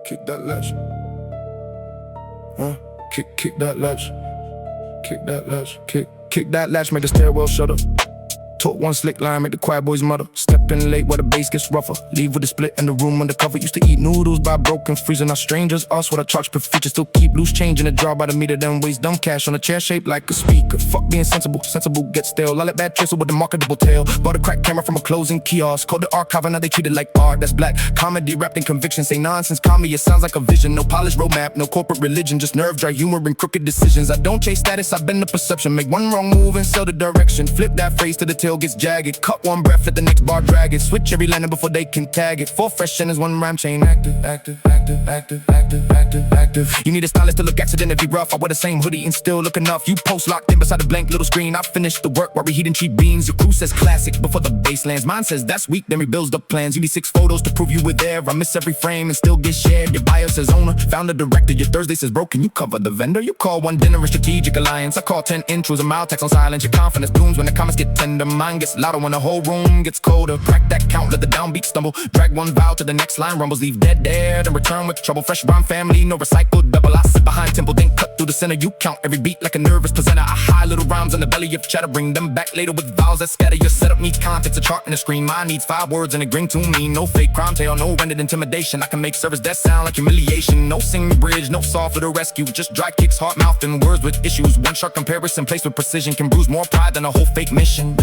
Kick that latch. Kick that latch. Kick that latch. Kick that latch, make the stairwell shudder. Took one slick line, make the quiet boys mutter. Step in late where the bass gets rougher. Leave with a split in the room undercover. Used to eat noodles by broken freezer. Now strangers, us what I charge per feature. Still keep loose change in the jar by the meter. Then waste dumb cash on a chair shaped like a speaker. Fuck being sensible, sensible get stale. I let bad chaser with the marketable tail. Bought a crack camera from a closing kiosk. Called the archive and now they treat it like art. That's black comedy wrapped in conviction. Say nonsense comedy, it sounds like a vision. No polished roadmap, no corporate religion. Just nerve dry humor and crooked decisions. I don't chase status, I bend the perception. Make one wrong move and sell the direction. Flip that phrase till the tail gets jagged. Cut one breath, let the next bar drag it. Switch every line before they can tag it. Four fresh sentence, one rhyme chain. Active. You need a stylist to look accidentally rough. I wear the same hoodie and still look enough. You post locked in beside a blank little screen. I finish the work while reheating cheap beans. Your crew says classic before the bass lands. Mine says that's weak, then rebuilds the plans. You need 6 photos to prove you were there. I miss every frame and still get shared. Your bio says owner, founder, director. Your Thursday says broken, you cover the vendor. You call one dinner a strategic alliance. I call 10 intros, a mild text on silence. Your confidence blooms when the comments get tender. Mine gets louder when the whole room gets colder. Crack that count, let the downbeat stumble. Drag one vowel to the next line rumbles. Leave dead there, then return with trouble. Fresh rhyme family, no recycled double. I sit behind temple, then cut through the center. You count every beat like a nervous presenter. I hide little rhymes in the belly of cheddar. Bring them back later with vowels that scatter. Your setup needs context, a chart and a screen. Mine needs 5 words and a grin to me. No fake crime tale, no rendered intimidation. I can make service that sound like humiliation. No sing bridge, no soft for the rescue. Just dry kicks, hard mouth, and words with issues. One sharp comparison placed with precision can bruise more pride than a whole fake mission.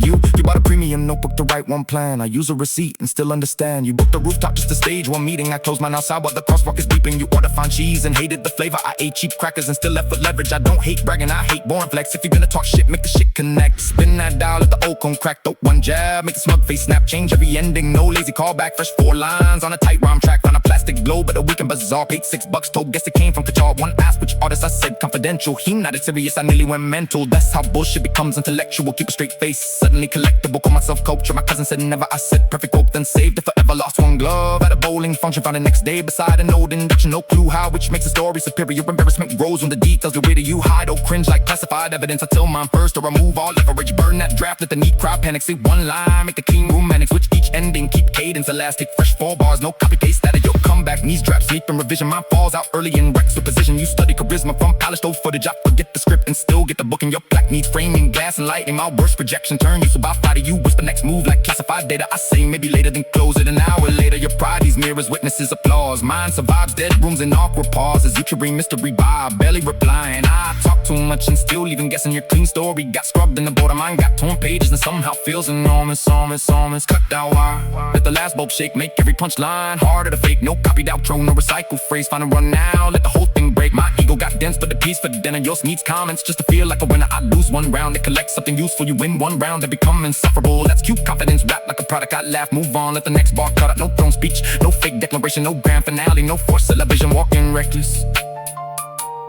You bought a premium notebook to write one plan. I use a receipt and still understand. You booked a rooftop just to stage one meeting. I closed mine outside while the crosswalk is beeping. You ordered fine cheese and hated the flavor. I ate cheap crackers and still left with leverage. I don't hate bragging, I hate boring flex. If you're gonna talk shit, make the shit connect. Spin that dial, let the old cone crack. Throw one jab, make the smug face snap. Change every ending, no lazy callback. Fresh 4 lines on a tight rhyme track. Found a plastic globe at a weekend bazaar. Paid $6, told guess it came from Qatar. One asked which artist, I said confidential. He nodded serious, I nearly went mental. That's how bullshit becomes intellectual. Keep a straight face, suddenly collectible. Call myself culture, my cousin said never. I said perfect hope, then saved it forever. Lost one glove at a bowling function. Found the next day beside an old induction. No clue how, which makes the story superior. Embarrassment grows when the details get rid of you. Hide or cringe like classified evidence. I tell mine first or remove all leverage. Burn that draft, let the neat crowd panic. Say one line, make the clean room annex. Switch each ending, keep cadence elastic. Fresh 4 bars, no copy paste that. Your comeback needs drop, sleep and revision. Mine falls out early in wrecks with position. You study charisma from polished old footage. I forget the script and still get the book. And your plaque needs framing, glass and lighting. My worst projection turn you so about fly to you. What's the next move like classified data? I say maybe later, then close it an hour later. Your pride, these mirrors, witnesses, applause. Mine survives dead rooms and awkward pauses. You can bring mystery by barely replying. I talk too much and still even guessing your clean story. Got scrubbed in the border, mine got torn pages and somehow feels enormous. Cut that wire, let the last bulb shake. Make every punchline harder to fake. No copied outro, no recycled phrase. Find a run now, let the whole thing break. My ego got dense, but the piece for the dinner. Yours needs comments just to feel like a winner. I lose one round, it collects something useful. You win one round, they become insufferable. That's cute confidence, rap like a product. I laugh, move on, let the next bar cut out. No throne speech, no fake declaration, no grand finale, no forced television. Walking reckless,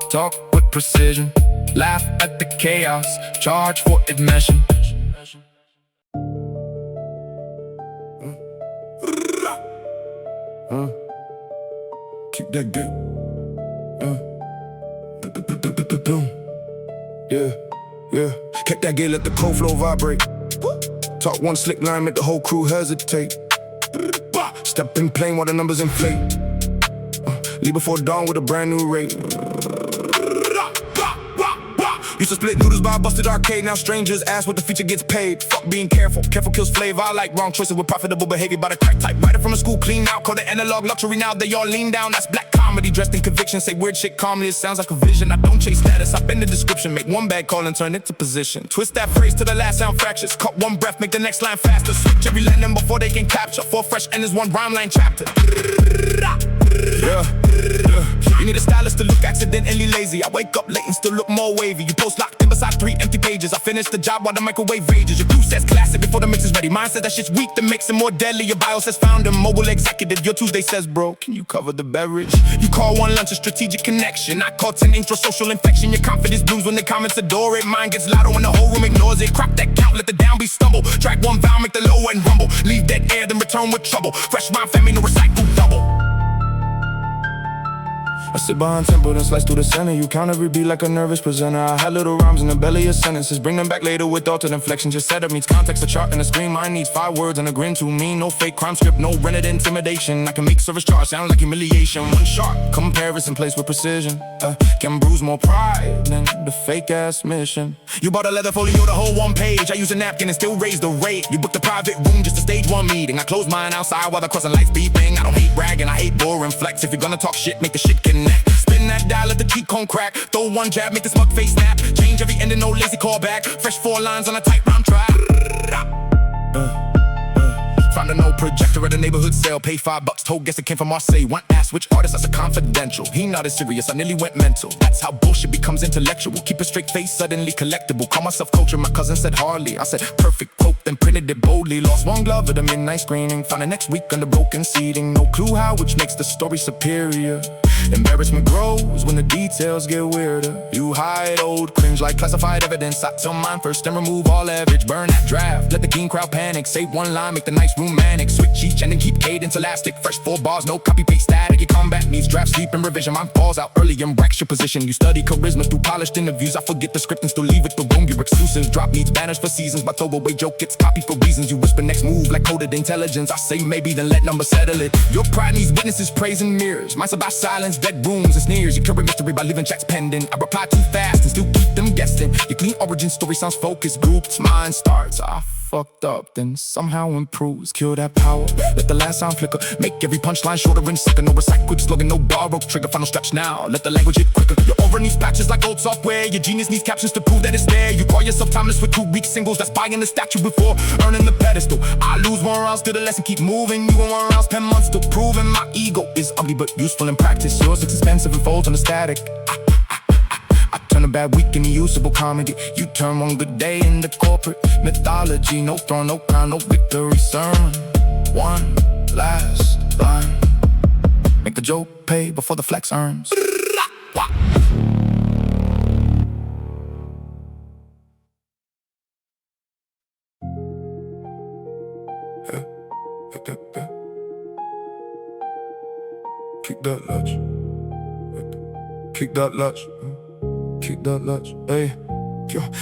talk with precision, laugh at the chaos, charge for admission. Keep that good. Yeah. Keep that gate, let the cold flow vibrate. Talk one slick line, make the whole crew hesitate. Step in plane while the numbers inflate. Leave before dawn with a brand new rate. Used to split noodles by a busted arcade. Now strangers ask what the feature gets paid. Fuck being careful, careful kills flavor. I like wrong choices with profitable behavior. By the crack type, writer from a school clean out. Call the analog luxury now, they all lean down. That's black comedy dressed in conviction. Say weird shit calmly, it sounds like a vision. I don't chase status, I bend the description. Make one bad call and turn it to position. Twist that phrase to the last sound fractures. Cut one breath, make the next line faster. Switch every landing before they can capture. 4 fresh endings, 1 rhyme line chapter. Yeah. You need a stylist to look accidentally lazy. I wake up late and still look more wavy. You post locked in beside 3 empty pages. I finish the job while the microwave rages. Your crew says classic before the mix is ready. Mine says that shit's weak, that makes it more deadly. Your bio says founder, mobile executive. Your Tuesday says bro, can you cover the beverage? You call one lunch a strategic connection. I call 10 intro social infection. Your confidence blooms when the comments adore it. Mine gets louder when the whole room ignores it. Crack that count, let the downbeat stumble. Drag one vowel, make the low end rumble. Leave dead air, then return with trouble. Fresh rhyme family, no recycle double. sit behind tempo, then slice through the center. You count every beat like a nervous presenter. I had little rhymes in the belly of sentences. Bring them back later with altered inflection. Just setup meets context, a chart and a screen. Mine needs 5 words and a grin to me. No fake crime script, no rented intimidation. I can make service charge sound like humiliation. One sharp comparison placed with precision can bruise more pride than the fake ass mission. You bought a leather folio, the whole 1 page. I use a napkin and still raise the rate. You booked a private room just to stage 1 meeting. I close mine outside while the crossing lights beeping. I don't hate bragging, I hate boring flex. If you're gonna talk shit, make the shit connect. Spin that dial, let the 𝐏𝐥𝐚𝐲𝐥𝐢𝐬𝐭 crack. Throw 1 jab, make the smug face snap. Change every ending, no lazy callback. Fresh 4 lines on a tight rhyme track. Found an old projector at a neighborhood sale. Pay $5, told guess it came from Marseille. One asked which artist, I said confidential. He nodded serious, I nearly went mental. That's how bullshit becomes intellectual. Keep a straight face, suddenly collectible. Call myself culture, my cousin said hardly. I said perfect quote, then printed it boldly. Lost 1 glove at a midnight screening. Found it next week under broken seating. No clue how, which makes the story superior. Embarrassment grows when the details get weirder. You hide old cringe like classified evidence. I tell mine first and remove all leverage. Burn that draft, let the keen crowd panic. Say 1 line, make the nice room manic. Switch each and then keep cadence elastic. Fresh 4 bars, no copy paste static. Your combat needs draft, sleep and revision. Mine falls out early and wrecks your position. You study charisma through polished interviews. I forget the script and still leave it the room. Your exclusives drop needs banners for seasons. My throwaway joke gets copied for reasons. You whisper next move like coded intelligence. I say maybe then let numbers settle it. Your pride needs witnesses, praise and mirrors. Mine's about silence, dead rooms and sneers. You carry mystery by leaving checks pending. I reply too fast and still keep them guessing. Your clean origin story sounds focused, grouped. Mine starts off fucked up, then somehow improves. Kill that power, let the last sound flicker. Make every punchline shorter and sicker. No recite quick slogan, no borrow trigger. Final stretch now, let the language hit quicker. Your aura needs patches like old software. Your genius needs captions to prove that it's there. You call yourself timeless with 2 weak singles. That's buying the statue before earning the pedestal. I lose 1 round, still the lesson, keep moving. You go 1 round, spend months still proving. My ego is ugly but useful in practice. Yours looks expensive and folds on the static. I turn a bad week into usable comedy. You turn 1 good day into corporate mythology. No throne, no crown, no victory sermon. 1 last line. Make the joke pay before the flex earns. Kick that latch. Kick that latch. Kick that latch, ayy.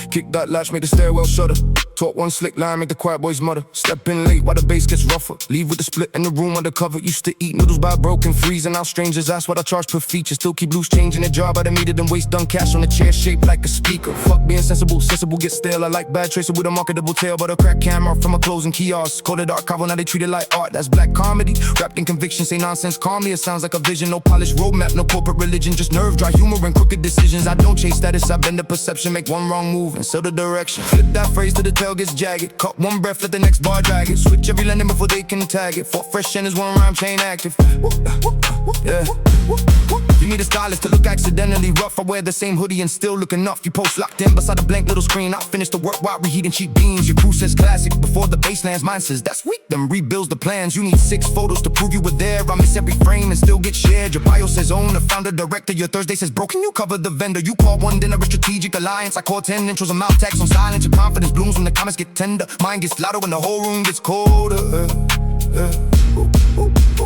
Kick that latch, make the stairwell shudder. Talk 1 slick line, make the quiet boys mutter. Step in late while the bass gets rougher. Leave with the split in the room undercover. Used to eat noodles by broken freezer. Now strangers ask what I charge per feature. Still keep loose change in the jar by the meter. Then waste done cash on the chair shaped like a speaker. Fuck being sensible, sensible get stale. I like bad tracer with a marketable tail. But a crack camera from a closing kiosk. Coded archival, now they treat it like art. That's black comedy, wrapped in conviction. Say nonsense calmly, it sounds like a vision. No polished roadmap, no corporate religion. Just nerve dry humor and crooked decisions. I don't chase status, I bend the perception. Make 1 wrong move and sell the direction. Flip that phrase till the tail gets jagged. Cut 1 breath, let the next bar drag it. Switch every landing before they can tag it. 4 fresh is 1 rhyme chain active. Yeah. You need a stylist to look accidentally rough. I wear the same hoodie and still look enough. You post locked in beside a blank little screen. I finish the work while reheating cheap beans. Your crew says classic before the baselands. Mine says that's weak, then rebuilds the plans. You need 6 photos to prove you were there. I miss every frame and still get shared. Your bio says owner, founder, director. Your Thursday says broken, you cover the vendor. You call 1 dinner a strategic alliance. I call 10 intros and mouth tags on silence. Your confidence blooms when the comments get tender. Mine gets louder when the whole room gets colder.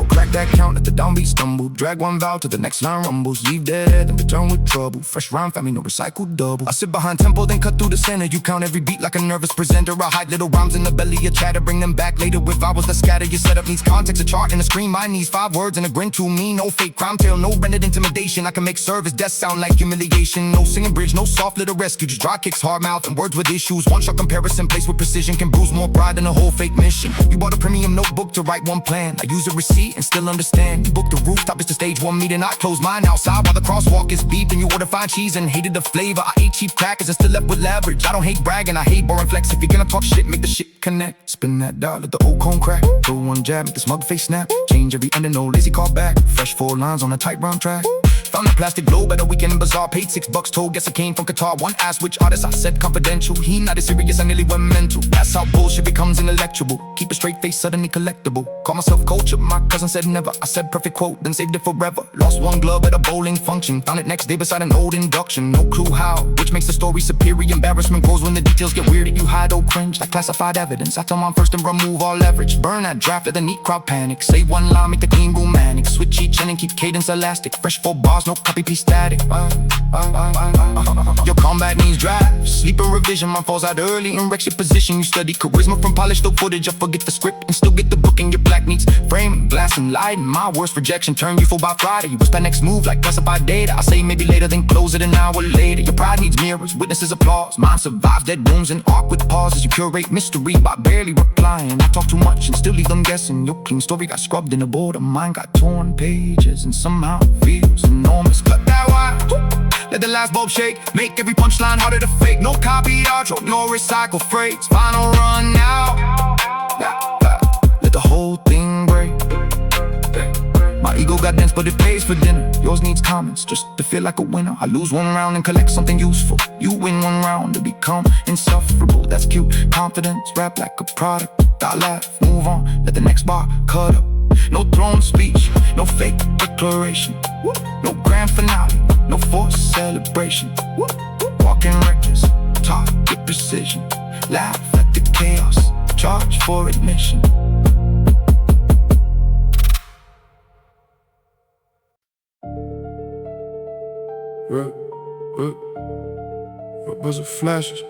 Crack that count, let the downbeat stumble. Drag 1 vowel to the next line rumbles. Leave dead and return with trouble. Fresh rhyme family, no recycled double. I sit behind tempo, then cut through the center. You count every beat like a nervous presenter. I hide little rhymes in the belly of chatter. Bring them back later with vowels that scatter. Your setup needs context, a chart and a screen. Mine needs 5 words and a grin to me. No fake crime tale, no rendered intimidation. I can make service death sound like humiliation. No singing bridge, no soft little rescue. Just dry kicks, hard mouth, and words with issues. 1 shot comparison placed with precision can bruise more pride than a whole fake mission. You bought a premium notebook to write 1 plan. I use a receipt and still understand. You booked the rooftop, it's the stage 1 meeting. I close mine outside while the crosswalk is beeped. And you order fine cheese and hated the flavor. I ate cheap crackers and still left with leverage. I don't hate bragging, I hate boring flex. If you're gonna talk shit, make the shit connect. Spin that dial, let the 𝐏𝐥𝐚𝐲𝐥𝐢𝐬𝐭 crack. Throw 1 jab, make the smug face snap. Change every ending, no lazy callback. Fresh 4 lines on a tight round track. Found a plastic globe at a weekend in bazaar. Paid $6, told guess I came from Qatar. 1 asked which artist, I said confidential. He nodded serious, I nearly went mental. That's how bullshit becomes intellectual. Keep a straight face, suddenly collectible. Call myself culture, my cousin said never. I said perfect quote, then saved it forever. Lost 1 glove at a bowling function. Found it next day beside an old induction. No clue how, which makes the story superior. Embarrassment grows when the details get weird. You hide old cringe like classified evidence. I tell mine first and remove all leverage. Burn that draft, let the neat crowd panic. Say 1 line, make the clean room manic. Switch each and keep cadence elastic. Fresh 4 bars, bars, no copy paste static. Your combat needs drive. Sleep and revision, my falls out early and wrecks your position. You study charisma from polished oak footage. I forget the script and still get the book. And your black needs frame, glass and light. My worst rejection turn you full by Friday. You whisper next move like classified data. I say maybe later, then close it an hour later. Your pride needs mirrors, witnesses applause. Mine survives dead rooms and awkward pauses. You curate mystery by barely replying. I talk too much and still leave them guessing. Your clean story got scrubbed in the border. Mine got torn pages and somehow it feels enormous. Cut that wire, let the last bulb shake. Make every punchline harder to fake. No copy outro, no recycle phrase. Final run now. Let the whole thing break. My ego got dense, but it pays for dinner. Yours needs comments just to feel like a winner. I lose one round and collect something useful. You win one round to become insufferable. That's cute, confidence, rap like a product. I laugh, move on, let the next bar cut up. No throne speech, no fake declaration. No grand finale, no forced celebration. Walking reckless, talk with precision. Laugh at the chaos, charge for admission. Buzz of flashes.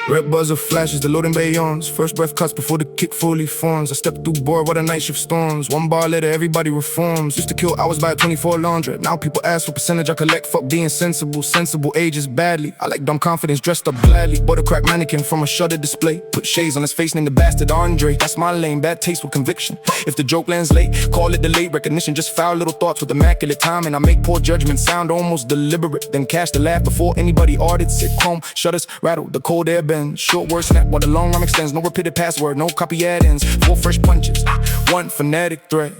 Red buzzer flashes, the loading bay yawns. First breath cuts before the kick fully forms. I step through board, what a night shift storms. One bar later, everybody reforms. Used to kill hours by a 24 laundry. Now people ask for percentage I collect. Fuck being sensible, sensible ages badly. I like dumb confidence dressed up gladly. Bought a crack mannequin from a shutter display. Put shades on his face, named the bastard Andre. That's my lane, bad taste with conviction. If the joke lands late, call it delayed recognition. Just foul little thoughts with immaculate timing. I make poor judgment sound almost deliberate. Then catch the laugh before anybody audits it. Chrome shutters rattle, the cold air bends. Short word snap while the long rhyme extends. No repeated password, no copy add-ins. 4 fresh punches, 1 phonetic thread.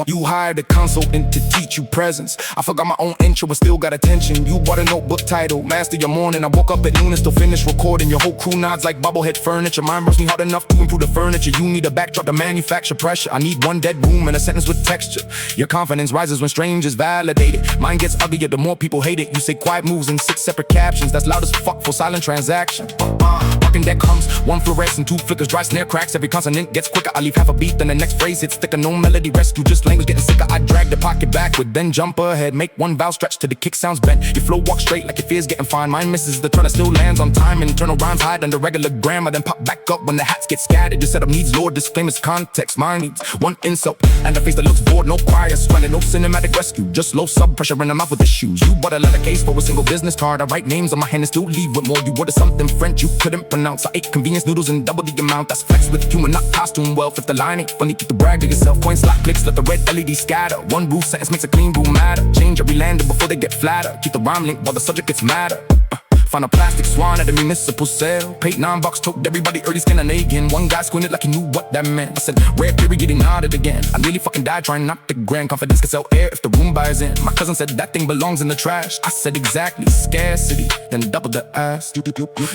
You hired a consultant to teach you presence. I forgot my own intro but still got attention. You bought a notebook title, Master Your Morning. I woke up at noon and still finished recording. Your whole crew nods like bobblehead furniture. Mine burst me hard enough to improve the furniture. You need a backdrop to manufacture pressure. I need one dead room and a sentence with texture. Your confidence rises when strangers validate it. Mine gets uglier the more people hate it. You say quiet moves in 6 separate captions. That's loud as fuck for silent transaction. Walking deck hums, 1 fluorescent, 2 flickers, dry snare cracks. Every consonant gets quicker. I leave half a beat, then the next phrase hits thicker. No melody rescue, just language getting sicker. I drag the pocket backward, then jump ahead. Make 1 vowel stretch till the kick sounds bent. Your flow walks straight like your fear's getting fine. Mine misses the turn, still lands on time. Internal rhymes hide under regular grammar, then pop back up when the hats get scattered. Your setup needs lore, disclaimers, context. Mine needs 1 insult and a face that looks bored. No choir stranded, no cinematic rescue. Just low sub pressure in the mouth with issues. You bought a leather case for a single business card. I write names on my hand and still leave with more. You ordered something French you couldn't pronounce. I ate convenience noodles and double the amount. That's flex with humor, not costume wealth. If the line ain't funny, keep the brag to yourself. Coin slot clicks, let the red LED scatter. 1 roof sentence makes a clean room matter. Change every lander before they get flatter. Keep the rhyme link while the subject gets madder. Find a plastic swan at a municipal sale. Paid $9, told everybody early Scandinavian. 1 guy squinted like he knew what that meant. I said, rare period, he nodded again. I nearly fucking died trying not to grand. Confidence can sell air if the room buys in. My cousin said that thing belongs in the trash. I said exactly, scarcity, then double the ass.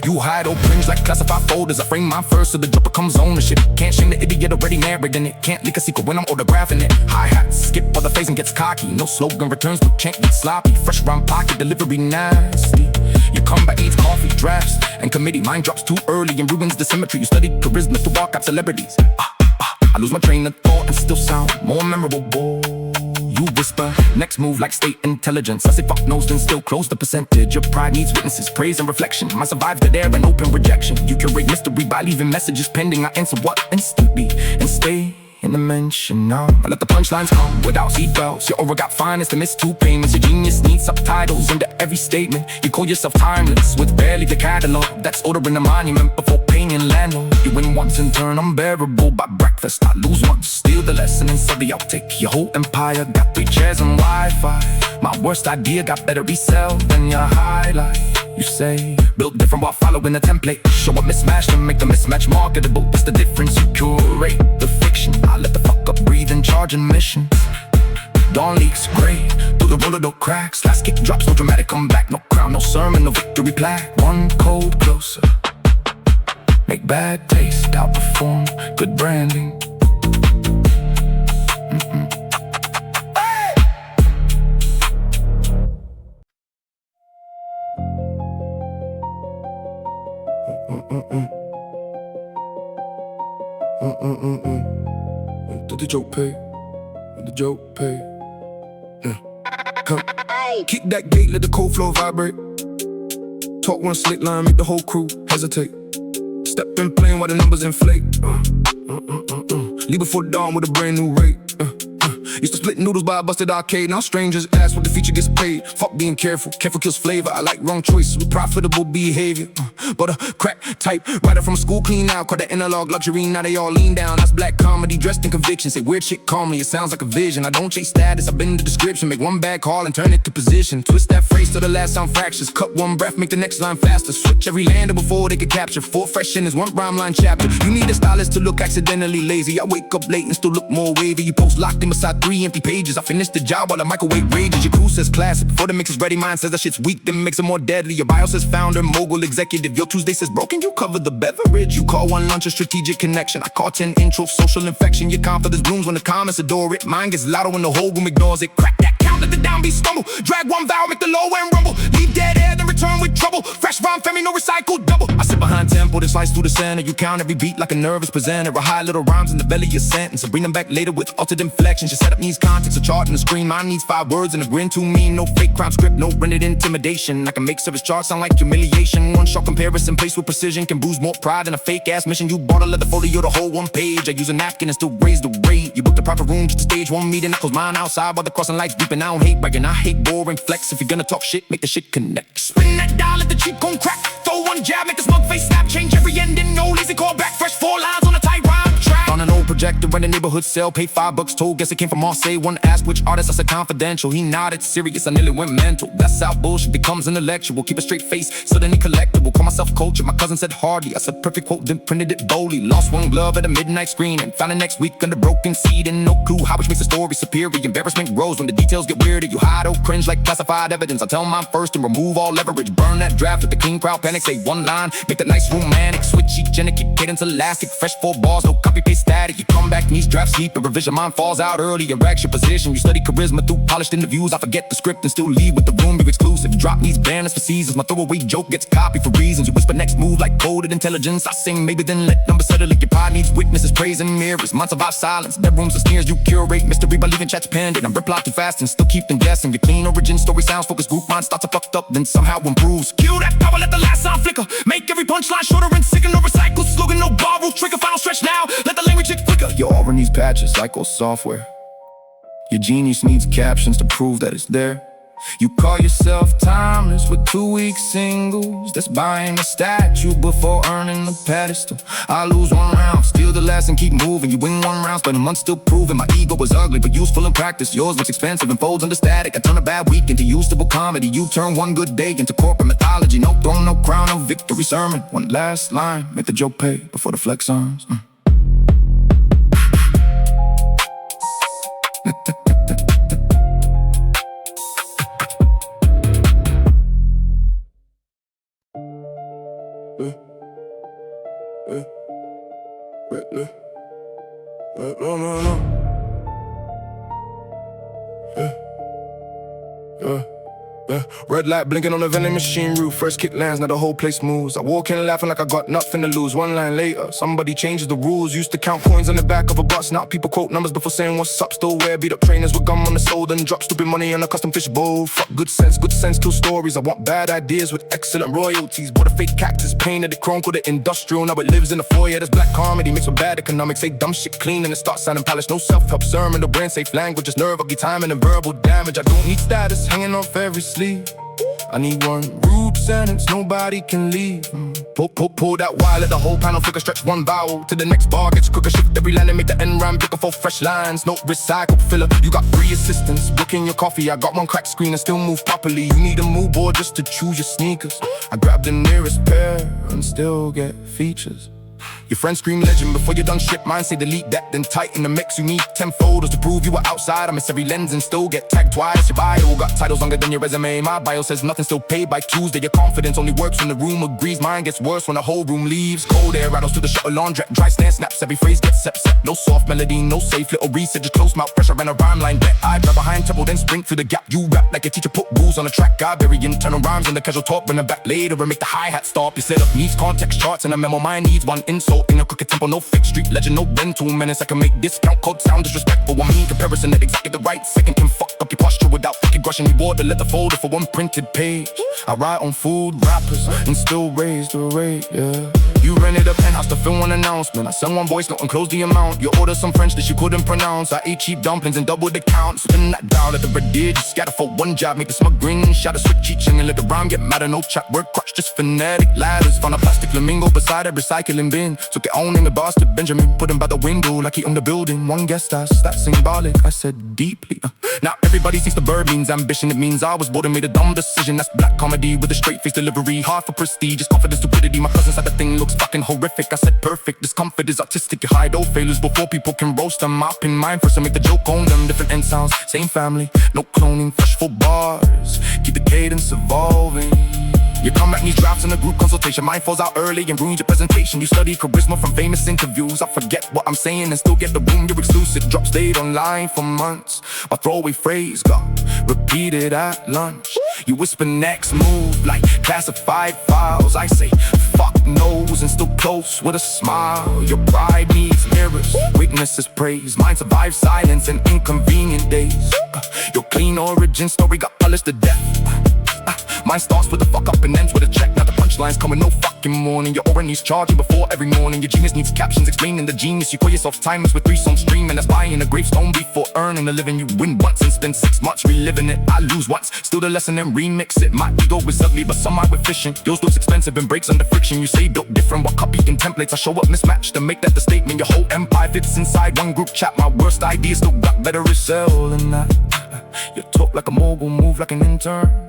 You hide or cringe like classified folders. I frame mine first so the drop becomes ownership. Can't shame the idiot already married in it. Can't leak a secret when I'm autographing it. Hi-hats, skip while the phrasing gets cocky. No slogan returns but chant gets sloppy. Fresh round pocket, delivery nasty. You come by eats coffee, drafts, and committee. Mine drops too early and ruins the symmetry. You studied charisma to walk out celebrities. I lose my train of thought and still sound more memorable. You whisper, next move like state intelligence. I say fuck knows, then still close the percentage. Your pride needs witnesses, praise and reflection. Mine survives the dare and open rejection. You curate mystery by leaving messages pending. I answer what instantly and stay in the mention now. I let the punchlines come without seatbelts. Your aura got finest to miss 2 payments. Your genius needs subtitles under every statement. You call yourself timeless with barely the catalog. That's ordering a monument before paying landlord. You win once and turn unbearable by breakfast. I lose once, steal the lesson and suddenly I'll take your whole empire. Got 3 chairs and Wi-Fi. My worst idea got better resell than your highlight. You say, build different while following the template. Show a mismatch to make the mismatch marketable. That's the difference, you curate the fiction. I let the fuck up breathe and charge admission. Dawn leaks gray through the roller door cracks. Last kick drops, no dramatic comeback. No crown, no sermon, no victory plaque. 1 cold closer. Make bad taste outperform good branding. to the joke pay, the joke pay. Yeah. Come, kick that gate, let the cold floor vibrate. Talk one slick line, make the whole crew hesitate. Step in plane while the numbers inflate. Leave before dawn with a brand new rate. Used to split noodles by a busted arcade. Now strangers ask what the feature gets paid. Fuck being careful, careful kills flavor. I like wrong choices with profitable behavior. But a crack type, writer from school clean out. Caught the analog luxury, now they all lean down. That's black comedy dressed in conviction. Say weird shit calmly, it sounds like a vision. I don't chase status, I've been in the description. Make one bad call and turn it to position. Twist that phrase till the last sound fractures. Cut one breath, make the next line faster. Switch every lander before they could capture. 4 fresh in is one rhyme line chapter. You need a stylist to look accidentally lazy. I wake up late and still look more wavy. You post locked in beside 3 empty pages. I finish the job while the microwave rages. Your crew says classic before the mix is ready. Mine says that shit's weak, then makes it more deadly. Your bio says founder, mogul, executive. Your Tuesday says broken, you cover the beverage. You call one lunch a strategic connection. I call 10 intro, social infection. Your confidence blooms when the comments adore it. Mine gets louder when the whole room ignores it. Crack that count, let the downbeat stumble. Drag one vowel, make the low end rumble. Leave dead air, then return with trouble. Fresh rhyme, femi, no recycle double. I sit behind tempo, then slice through the center. You count every beat like a nervous presenter. I hide little rhymes in the belly of your sentence. I bring them back later with altered inflections. Your setup needs context, a chart and a screen. Mine needs 5 words and a grin to me. No fake crowd script, no rendered intimidation. I can make service charts sound like humiliation. One shot comparison placed with precision can bruise more pride than a fake ass mission. You bought a leather folio, the whole 1 page. I use a napkin and still raise the rate. You booked the proper room just to stage 1 meeting. I close mine outside while the crossing lights beeping. I don't hate bragging, I hate boring flex. If you're gonna talk shit, make the shit connect. Spin that dial, let the cheek gon' crack. Throw one jab, make the smug face snap. Change every ending, no lazy call back. Fresh 4 lines on a tight rhyme track. On an old projector in the neighborhood cell, paid $5 told. Guess it came from Marseille. One asked which artist, I said confidential. He nodded, serious, I nearly went mental. That's how bullshit becomes intellectual. Keep a straight face, suddenly collectible. Call myself culture, my cousin said hardly. I said perfect quote, then printed it boldly. Lost one glove at a midnight screen and found it next week under broken seed. And no clue how which makes the story superior. Embarrassment grows when the details get weirder. You hide or cringe like classified evidence. I tell mine first and remove all leverage. Burn that draft with the clean crowd panic. Say one line, make the nice romantic. Switch each cadence elastic. Fresh 4 bars, no copy paste static. You come back, knees draft sleep, and revision mine falls out early. And racks your position. You study charisma through polished interviews. I forget the script and still leave with the room. You exclusive. Drop needs banners for seasons. My throwaway joke gets copied for reasons. You whisper next move like coded intelligence. I sing maybe then let numbers settle it. Your pod needs witnesses, praise and mirrors. Mine survive silence. Dead rooms and sneers. You curate mystery by leaving chats pending. I'm reply too fast and still keep them guessing. Your clean origin story sounds focused. Group mind starts to fucked up, then somehow improves. Cue that power, let the last sound flicker. Make every punchline shorter and sicker. No recycle slogan, no bar rule trigger. Final stretch now. Let the language get quicker. Your aura needs patches, psycho software. Your genius needs captions to prove that it's there. You call yourself timeless with 2-week singles. That's buying a statue before earning the pedestal. I lose 1 round, steal the last and keep moving. You win 1 round, spend a month still proving. My ego was ugly but useful in practice. Yours looks expensive and folds under static. I turn a bad week into usable comedy. You turn one good day into corporate mythology. No throne, no crown, no victory sermon. One last line, make the joke pay before the flex arms. Red light blinking on the vending machine roof. First kick lands, now the whole place moves. I walk in laughing like I got nothing to lose. 1 line later, somebody changes the rules. Used to count coins on the back of a bus. Now people quote numbers before saying what's up. Still wear beat up trainers with gum on the sole. Then drop stupid money on a custom fish bowl. Fuck good sense kill stories. I want bad ideas with excellent royalties. Bought a fake cactus, painted it chrome, called it industrial. Now it lives in the foyer. That's black comedy mixed with bad economics. Say dumb shit clean and it starts sounding polished. No self-help sermon, no brand safe language. Just nerve, ugly timing and verbal damage. I don't need status hanging off every sleeve. I need one rude sentence, nobody can leave. Pull that wire, let the whole panel flicker. Stretch 1 vowel to the next bar, gets quicker. Shift every line and make the end rhyme bigger. 4 fresh lines, no recycle filler. You got 3 assistants, booking your coffee. I got 1 cracked screen and still move properly. You need a move board just to choose your sneakers. I grab the nearest pair and still get features. Your friends scream legend before you're done shit. Mine say delete that, then tighten the mix. You need 10 photos to prove you were outside. I miss every lens and still get tagged twice. Your bio got titles longer than your resume. My bio says nothing, still paid by Tuesday. Your confidence only works when the room agrees. Mine gets worse when the whole room leaves. Cold air rattles through the shuttle laundrette. Dry stand snaps, every phrase gets set. No soft melody, no safe little reset. Just close mouth pressure and a rhyme line bet. I grab behind tempo, then sprint through the gap. You rap like a teacher put rules on the track. I bury internal rhymes in the casual talk. Bring them back later and make the hi-hat stop. Your setup needs context charts and a memo. Mine needs 1 insole flow in a crooked tempo, no fake street legend, no rental menace. I can make discount code sound disrespectful. I mean comparison at exactly the right second can fuck up your posture without fucking crushing. Reward the leather folder for one printed page. I write on food, rappers, and still raise the rate, yeah. You rented a penthouse to film one announcement. I send one voice note and close the amount. You order some French that you couldn't pronounce. I ate cheap dumplings and doubled the count. Spin that down at the red digit. Scatter for one job, make the smug grin. Shot a switch teaching and let the rhyme get madder. No chat, word crush, just phonetic ladders. Found a plastic flamingo beside a recycling bin. Took it on in the Boston Benjamin. Put him by the window like he owned the building. One guest asked, that's symbolic. I said deeply. Now everybody thinks the bird means ambition. It means I was bold and made a dumb decision. That's black comedy with a straight face delivery. Hard for prestige, it's confidence, stupidity. My cousin said the thing looks fucking horrific. I said perfect, discomfort is artistic. You hide all failures before people can roast them. I pin mine first and make the joke on them. Different end sounds, same family, no cloning, fresh full bars. Keep the cadence evolving. You come at me drafts in a group consultation. Mine falls out early and ruins your presentation. You study charisma from famous interviews. I forget what I'm saying and still get the boom. You're exclusive, drop stayed online for months. My throwaway phrase got repeated at lunch. You whisper next move like classified files. I say fuck knows and still close with a smile. Your pride needs mirrors, witnesses praise. Mine survives silence and inconvenient days. Your clean origin story got polished to death. Mine starts with a fuck up and ends with a check. Now the punchlines coming no fucking morning. Your aura needs charging before every morning. Your genius needs captions explaining the genius. You call yourself timeless with 3 songs streaming. That's buying a gravestone before earning a living. You win once and spend 6 months reliving it. I lose once, still the lesson and remix it. My ego is ugly but some are efficient. Yours looks expensive and breaks under friction. You say built different while copying templates. I show up mismatched to make that the statement. Your whole empire fits inside one group chat. My worst ideas still got better as sell than that. You talk like a mogul, move like an intern.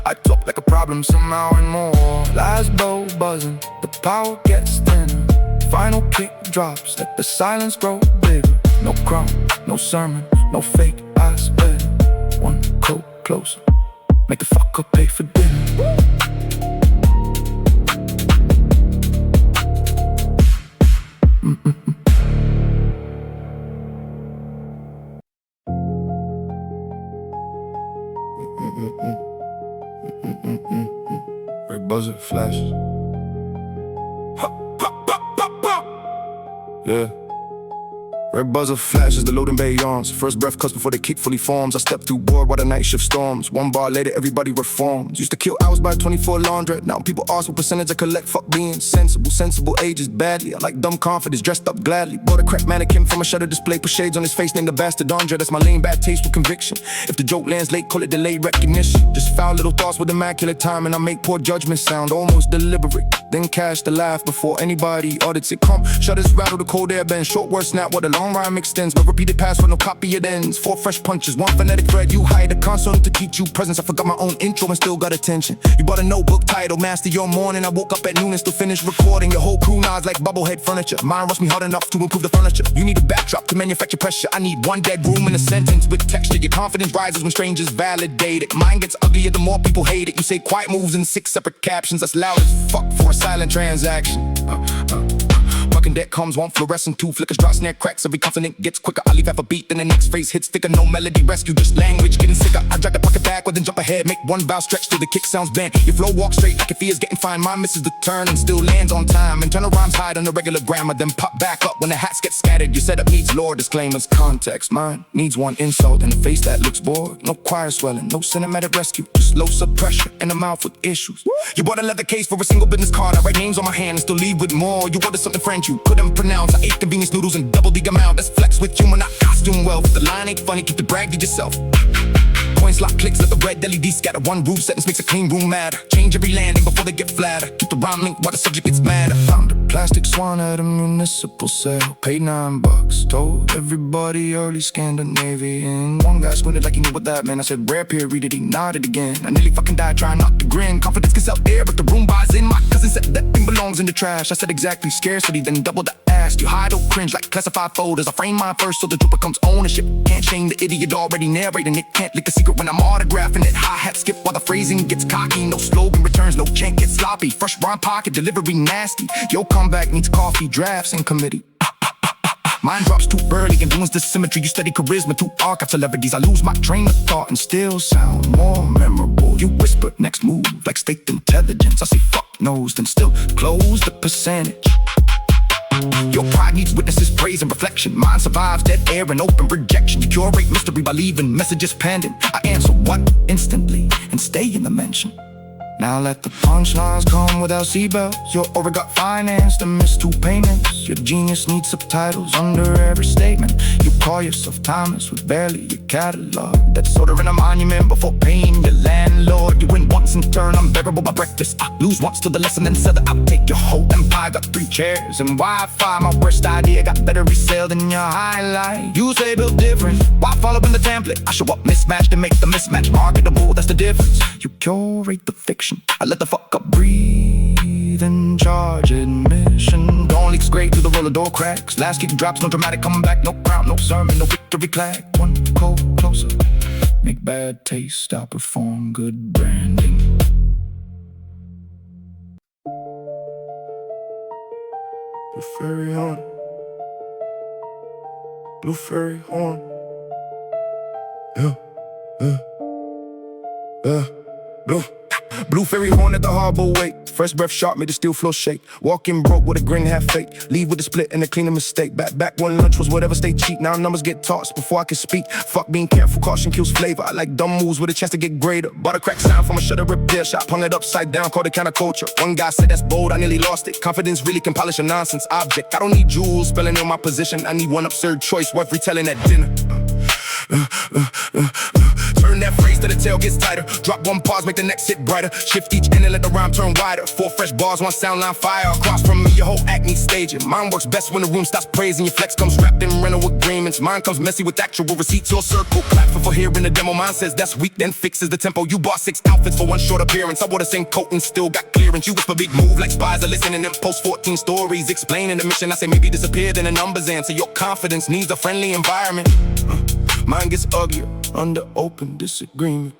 I talk like a problem somehow and more. Last bow buzzing, the power gets thinner. Final kick drops, let the silence grow bigger. No crown, no sermon, no fake ass wedding. One coat closer, make the fucker pay for dinner. Red buzzer flashes. Yeah. Red buzzer flashes, the loading bay yawns. First breath cuts before the kick fully forms. I step through board while the night shift storms. One bar later, everybody reforms. Used to kill hours by 24 laundrette. Now people ask what percentage I collect. Fuck being sensible. Sensible ages badly. I like dumb confidence, dressed up gladly. Bought a crack mannequin from a shutter display. Put shades on his face, named the bastard Andre. That's my lame bad taste with conviction. If the joke lands late, call it delayed recognition. Just foul little thoughts with immaculate time. And I make poor judgments sound almost deliberate. Then cash the laugh before anybody audits it. Come, shutters rattle, the cold air bends. Short word snap what the long rhyme extends. But repeated password, no copy it ends. 4 fresh punches, 1 phonetic thread. You hide a consonant to teach you presence. I forgot my own intro and still got attention. You bought a notebook titled Master Your Morning. I woke up at noon and still finished recording. Your whole crew nods like bubblehead furniture. Mine rushed me hard enough to improve the furniture. You need a backdrop to manufacture pressure. I need one dead room in a sentence with texture. Your confidence rises when strangers validate it. Mine gets uglier the more people hate it. You say quiet moves in 6 separate captions. That's loud as fuck for a silent transaction. Fucking deck comes, 1 fluorescent, 2 flickers, drop snare cracks. Every consonant gets quicker. I leave half a beat, then the next phrase hits thicker. No melody rescue, just language getting sicker. I drag the pocket backward, then jump ahead. Make 1 bow stretch till the kick sounds bent. Your flow walks straight like your fear's getting fine. Mine misses the turn and still lands on time. Internal rhymes hide on the regular grammar, then pop back up when the hats get scattered. Your setup needs lore, disclaimers, context. Mine needs 1 insult and a face that looks bored. No choir swelling, no cinematic rescue, just low pressure and a mouth with issues. You bought a leather case for a single business card. I write names on my hand and still leave with more. You ordered something French you couldn't pronounce. I ate convenience noodles and double the amount. That's flex with humor, not costume wealth. The line ain't funny, keep the brag to yourself. Coin slot clicks, let the red LED scatter. 1 rude sentence makes a clean room matter. Change every landing before they get flatter. Keep the rhyme linked while the subject gets madder. Found a plastic swan at a municipal sale. Paid $9. Told everybody early Scandinavian. One guy squinted like he knew what that meant. I said rare period, he nodded again. I nearly fucking died trying not to grin. Confidence gets out there, but the room buys in. My cousin said that thing belongs in the trash. I said exactly, scarcity, then double the ask. You hide or cringe like classified folders. I frame mine first so the truth becomes ownership. Can't shame the idiot already narrating it. Can't lick the secret when I'm autographing it. Hi-hat skip while the phrasing gets cocky. No slogan returns, no chant gets sloppy. Fresh rhyme pocket, delivery nasty. Your comeback needs coffee, drafts, and committee. Mine drops too early and ruins the symmetry. You study charisma, too archive celebrities. I lose my train of thought and still sound more memorable. You whisper next move like state intelligence. I say fuck knows, then still close the percentage. Your pride needs witnesses, praise and reflection. Mine survives dead air and open rejection. You curate mystery by leaving messages pending. I answer what instantly and stay in the mention. Now let the punchlines come without seatbelts. Your aura got financed and missed 2 payments. Your genius needs subtitles under every statement. You call yourself timeless with barely your catalog. That's ordering a monument before paying your landlord. You win once and turn unbearable by breakfast. I lose once to the lesson and sell the outtake. Your whole empire got 3 chairs and Wi-Fi. My worst idea got better resale than your highlight. You say built different, why following the template? I show up mismatched and make the mismatch marketable, that's the difference. You curate the fiction, I let the fuck up breathe and charge admission. Don't leak straight through the roller door cracks. Last kick drops, no dramatic coming back. No crown, no sermon, no victory plaque. One cold closer, make bad taste outperform good branding. Blue fairy horn, blue fairy horn. Blue fairy horn at the harbor wait. Fresh breath sharp, made the steel floor shake. Walking broke with a grin half fake. Leave with a split and a cleaner mistake. Back when lunch was whatever, stay cheap. Now numbers get tossed before I can speak. Fuck being careful, caution kills flavor. I like dumb moves with a chance to get greater. Bought a crack sound from a shutter repair shop. Hung it upside down, called it counterculture. One guy said that's bold, I nearly lost it. Confidence really can polish a nonsense object. I don't need jewels spelling in my position. I need one absurd choice worth retelling at dinner. Turn that phrase till the tail gets tighter. Drop one pause, make the next hit brighter. Shift each end and let the rhyme turn wider. 4 fresh bars, 1 sound line fire. Across from me, your whole act needs staging. Mine works best when the room stops praising. Your flex comes wrapped in rental agreements. Mine comes messy with actual receipts. Your circle clap for hearing the demo. Mine says that's weak, then fixes the tempo. You bought 6 outfits for 1 short appearance. I wore the same coat and still got clearance. You whisper big move like spies are listening and post 14 stories explaining the mission. I say maybe disappear, then the numbers answer. Your confidence needs a friendly environment. Mine gets uglier under open disagreement.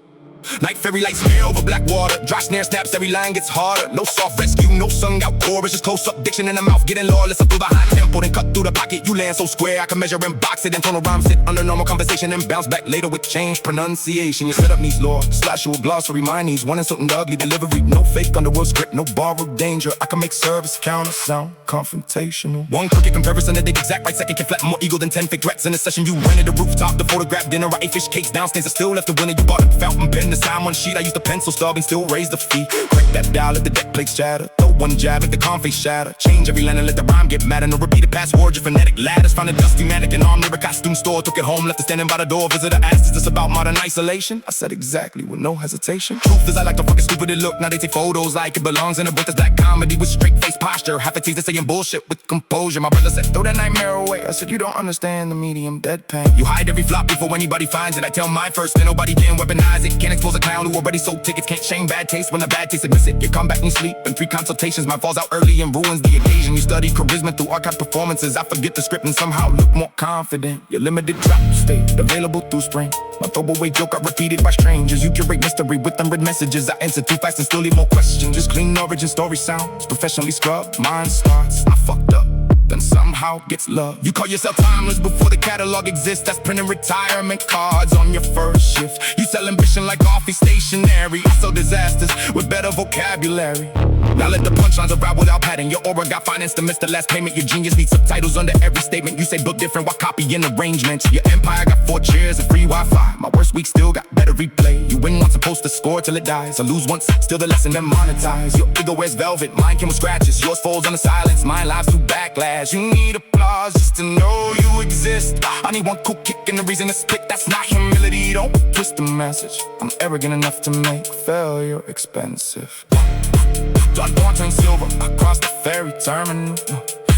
Night fairy lights smear over black water. Dry snare snaps, every line gets harder. No soft rescue, no sung out chorus. Just close up diction in the mouth, getting lawless. Up through the high tempo, then cut through the pocket. You land so square, I can measure and box it. And tonal rhymes sit under normal conversation and bounce back later with change pronunciation. Your setup needs lore, slash you a glossary. Mine needs one insulting ugly delivery. No fake underworld script, no borrowed danger. I can make service counter sound confrontational. One crooked comparison that they exact right second can flatten more ego than 10 fake threats. In a session you rented a rooftop, the photograph dinner. I ate fish cakes downstairs, I still left the winner. You bought a fountain pen, the sign one sheet. I used a pencil stub and still raise the fee. Crack that dial, let the deck plates shatter. Throw one jab, let the calm face shatter. Change every line and let the rhyme get mad. And a repeated password, your phonetic ladders. Found a dusty mannequin arm near a costume store. Took it home, left it standing by the door. Visitor asked, is this about modern isolation? I said exactly with no hesitation. Truth is I like the fucking stupid it look. Now they take photos like it belongs in a book that's black comedy with straight face posture. Half a teaser saying bullshit with composure. My brother said throw that nightmare away. I said you don't understand the medium deadpan. You hide every flop before anybody finds it. I tell mine first, then nobody can weaponize it. Can't expose a clown who already sold tickets. Can't shame bad taste when the bad taste admits it. You come back and sleep in 3 consultations. Mine falls out early and ruins the occasion. You study charisma through archive performances. I forget the script and somehow look more confident. Your limited drop stayed available through spring. My throwaway joke got repeated by strangers. You curate mystery with unread messages. I answer too fast and still leave more questions. Just clean origin story sounds professionally scrubbed. Mine starts, I fucked up, then somehow gets love. You call yourself timeless before the catalog exists. That's printing retirement cards on your first shift. You sell ambition like coffee stationery. I sell disasters with better vocabulary. Now let the punchlines arrive without padding. Your aura got financed to miss the last payment. Your genius needs subtitles under every statement. You say book different while copying arrangements. Your empire got 4 chairs and free Wi-Fi. My worst week still got better replay. You win once, supposed to score till it dies. I lose once, still the lesson then monetize. Your ego wears velvet, mine came with scratches. Yours folds on the silence, mine lives through backlash. You need applause just to know you exist. I need one cool kick and a reason to spit. That's not humility, don't twist the message. I'm arrogant enough to make failure expensive. Dawn turns silver across the ferry terminal.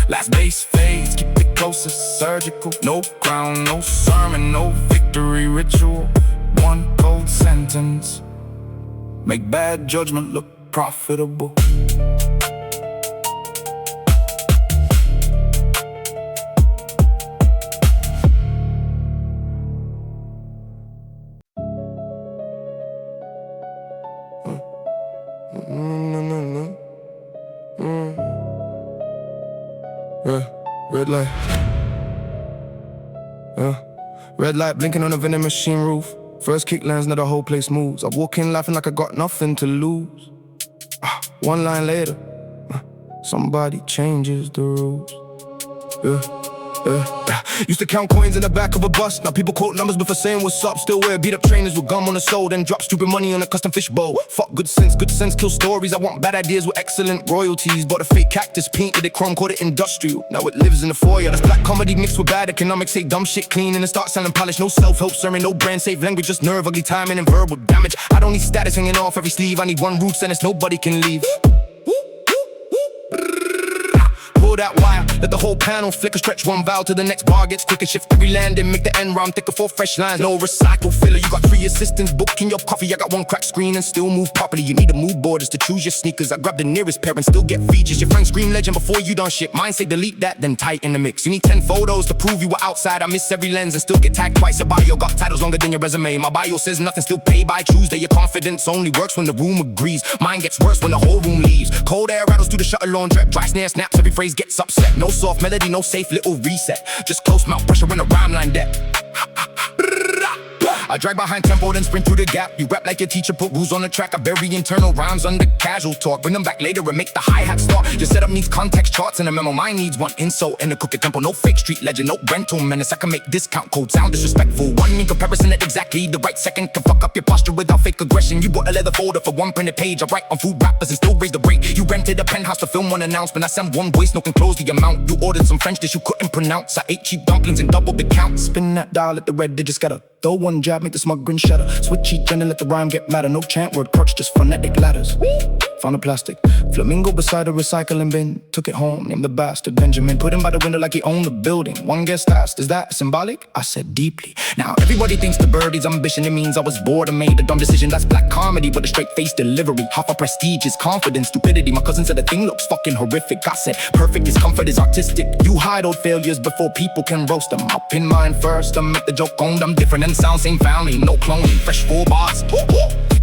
Last base fades, keep it closer, surgical. No crown, no sermon, no victory ritual. One cold sentence, make bad judgment look profitable. Red light. Red light blinking on a vending machine roof. First kick lands, now the whole place moves. I walk in laughing like I got nothing to lose. 1 line later, somebody changes the rules. Used to count coins in the back of a bus. Now people quote numbers before saying what's up. Still wear beat up trainers with gum on the sole, then drop stupid money on a custom fishbowl. Fuck good sense kill stories. I want bad ideas with excellent royalties. Bought a fake cactus, painted it chrome, called it industrial. Now it lives in the foyer. That's black comedy mixed with bad economics. Say dumb shit clean and then start selling polish. No self-help sermon, no brand safe language, just nerve, ugly timing and verbal damage. I don't need status hanging off every sleeve. I need one root sentence nobody can leave. Pull that wire, let the whole panel flicker, stretch one vowel to the next bar gets quicker, shift every landing, make the end rhyme thicker, 4 fresh lines, no recycle filler. You got 3 assistants booking your coffee, I got 1 cracked screen and still move properly. You need a mood board just to choose your sneakers. I grab the nearest pair and still get features. Your friends scream legend before you done shit. Mine say delete that, then tighten the mix. You need 10 photos to prove you were outside. I miss every lens and still get tagged twice. Your bio got titles longer than your resume. My bio says nothing, still pay by Tuesday. Your confidence only works when the room agrees. Mine gets worse when the whole room leaves. Cold air rattles through the shuttle on drip. Dry snare snaps, every phrase gets upset. No soft melody, no safe little reset. Just close mouth pressure in a rhyme line deck. I drag behind tempo, then sprint through the gap. You rap like your teacher, put rules on the track. I bury internal rhymes under casual talk. Bring them back later and make the hi-hat start. Your setup needs context charts and a memo. Mine needs one insult and a crooked tempo. No fake street legend, no rental menace. I can make discount code sound disrespectful. One in comparison at exactly the right second can fuck up your posture without fake aggression. You bought a leather folder for 1 printed page. I write on food rappers and still raise the rate. You rented a penthouse to film one announcement. I send one voice, no can close the amount. You ordered some French dish you couldn't pronounce. I ate cheap dumplings and doubled the count. Spin that dial at the red digit scatter. Throw one jab, make the smug grin shatter. Switch each and let the rhyme get madder. No chant word crutch, just phonetic ladders. Found a plastic flamingo beside a recycling bin. Took it home, named the bastard Benjamin. Put him by the window like he owned the building. One guest asked, is that symbolic? I said deeply. Now everybody thinks the birdie's ambition. It means I was bored and made a dumb decision. That's black comedy with a straight face delivery. Half a prestige is confidence, stupidity. My cousin said the thing looks fucking horrific. I said perfect, his comfort is artistic. You hide old failures before people can roast them. I'll pin mine first and make the joke on them. Different and sound same family, no cloning. Fresh 4 bars.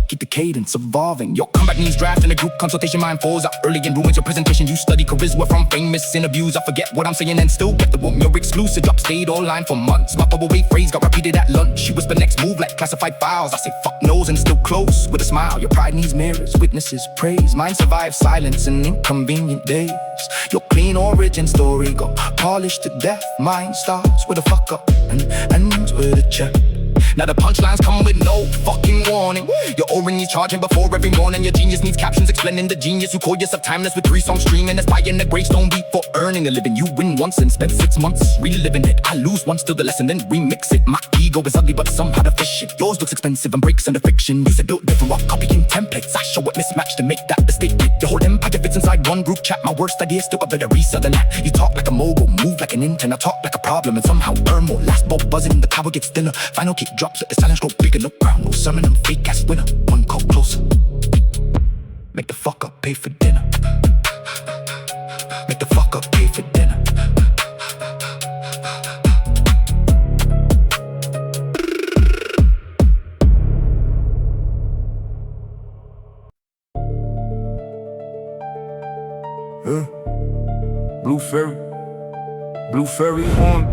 Keep the cadence evolving. Your comeback needs draft and a group consultation. Mine falls out early and ruins your presentation. You study charisma from famous interviews. I forget what I'm saying and still get the boom. You're exclusive, drop stayed online for months. My bubble wave phrase got repeated at lunch. She whisper next move like classified files. I say fuck knows and still close with a smile. Your pride needs mirrors, witnesses, praise. Mine survives silence and inconvenient days. Your clean origin story go polished to death. Mine starts with a fuck up and ends with a check. Now the punchlines come with no fucking warning. Your orange needs charging before every morning. Your genius needs captions explaining the genius. You call yourself timeless with 3 songs streaming. Aspiring the gravestone beat for earning a living. You win once and spend 6 months reliving it. I lose once, still the lesson, then remix it. My ego is ugly but somehow efficient. Yours looks expensive and breaks under fiction. You said built different while copying templates. I show what mismatched to make that the statement. Your whole empire fits inside one group chat. My worst idea still got better resell than that. You talk like a mogul, move like an intern. I talk like a problem and somehow earn more. Last bulb buzzing, the power gets thinner. Final kick drops, let the silence grow bigger. No crown, no summon, I'm fake ass winner. One call closer. Make the fuck up pay for dinner. Make the fuck up pay for dinner. Blue fairy horn. Blue fairy horn.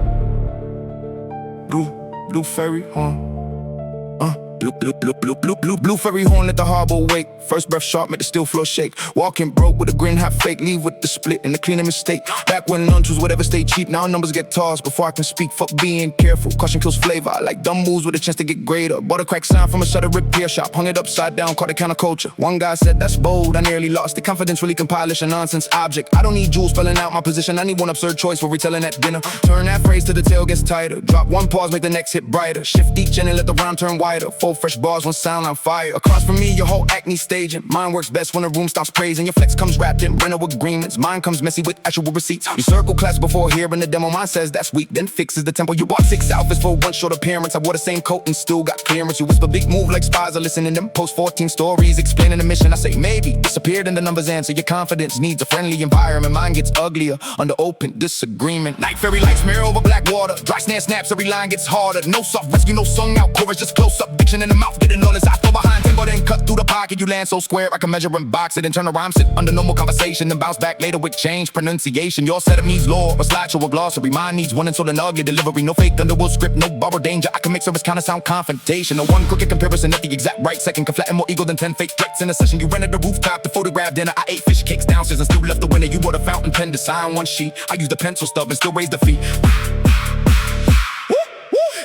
Blue fairy horn, let the harbor wake. First breath sharp, make the steel floor shake. Walking broke with a grin, half fake. Leave with the split and the cleaning mistake. Back when lunch was whatever stayed cheap. Now numbers get tossed before I can speak. Fuck being careful, caution kills flavor. I like dumb moves with a chance to get greater. Bought a crack sign from a shutter repair shop. Hung it upside down, caught a counterculture. One guy said that's bold, I nearly lost the confidence. Really can polish a nonsense object. I don't need jewels spelling out my position. I need one absurd choice for retelling at dinner. Turn that phrase till the tail gets tighter. Drop one pause, make the next hit brighter. Shift each and let the rhyme turn wider. 4 fresh bars, one sound on fire. Across from me, your whole act needs staging. Mine works best when the room stops praising. Your flex comes wrapped in rental agreements. Mine comes messy with actual receipts. You circle class before hearing the demo. Mine says that's weak, then fixes the tempo. You bought 6 outfits for 1 short appearance. I wore the same coat and still got clearance. You whisper big move like spies are listening. Them post 14 stories explaining the mission. I say maybe disappeared and the numbers answer. Your confidence needs a friendly environment. Mine gets uglier under open disagreement. Night fairy lights mirror over black water. Dry snare snaps, every line gets harder. No soft rescue, no sung out chorus, just close up diction in the mouth. Getting all as I fall behind tempo, then cut through the podcast. pocket, you land so square I can measure and box it and turn around, sit under normal conversation and bounce back later with change pronunciation. Your setup needs lore, a slideshow, a glossary. Mine needs one and so an ugly delivery. No fake Underwood script, no borrowed danger. I can make service counter sound confrontation. No one crooked comparison at the exact right second can flatten more ego than 10 fake threats in a session. You rented a rooftop to photograph dinner. I ate fish cakes downstairs and still left the winner. You bought a fountain pen to sign one sheet. I used a pencil stub and still raised the fee.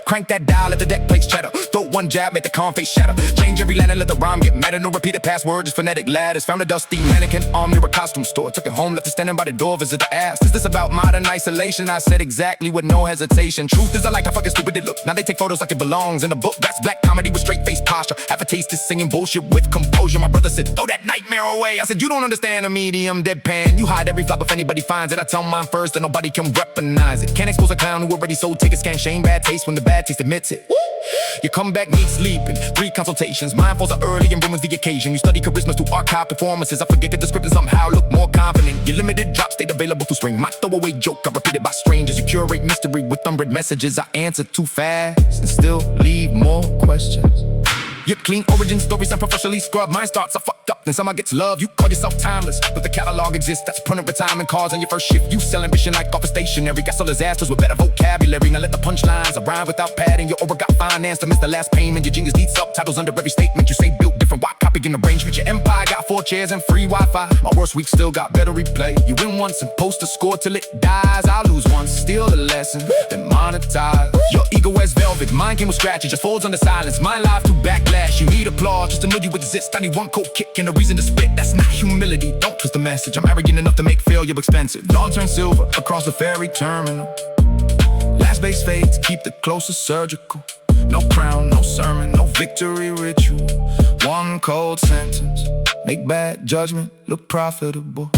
Crank that dial, let the deck plays chatter. Throw one jab, make the calm face shatter. Change every letter, let the rhyme get madder. No repeated password, just phonetic ladders. Found a dusty mannequin arm near a costume store. Took it home, left it standing by the door, visitor asked, is this about modern isolation? I said exactly with no hesitation. Truth is I like how fucking stupid it look. Now they take photos like it belongs in a book. That's black comedy with straight face posture. Have a taste of singing bullshit with composure. My brother said, throw that nightmare away. I said, you don't understand a medium deadpan. You hide every flop if anybody finds it. I tell mine first and nobody can weaponize it. Can't expose a clown who already sold tickets. Can't shame bad taste when the bad taste admits it. Your comeback needs sleeping, 3 consultations. Mine falls are early and ruins the occasion. You study charismas through archive performances. I forget the script and somehow look more confident. Your limited drop stayed available through spring. My throwaway joke got repeated by strangers. You curate mystery with unread messages. I answer too fast and still leave more questions. Your clean origin stories unprofessionally scrubbed. Mine starts are fucked up, then somehow gets love. You call yourself timeless, but the catalog exists. That's permanent retirement cars on your first shift. You sell ambition like office stationery. Got sellers asters with better vocabulary. Now let the punchlines arrive without padding. Your aura got financed to miss the last payment. Your genius needs subtitles under every statement. You say built different, why copy in arrangement? Your empire got 4 chairs and free Wi-Fi. My worst week still got better replay. You win once and post a score till it dies. I lose once, steal the lesson, then monetize. Your ego as velvet, mine came with scratches, just folds under silence. My life to backlash, you need applause just to know you exist. I need one cold kick and a reason to spit. That's not humility, don't twist the message. I'm arrogant enough to make failure expensive. Dawn turns silver across the ferry terminal. Last base fades, keep the closest surgical. No crown, no sermon, no victory ritual. One cold sentence, make bad judgment look profitable.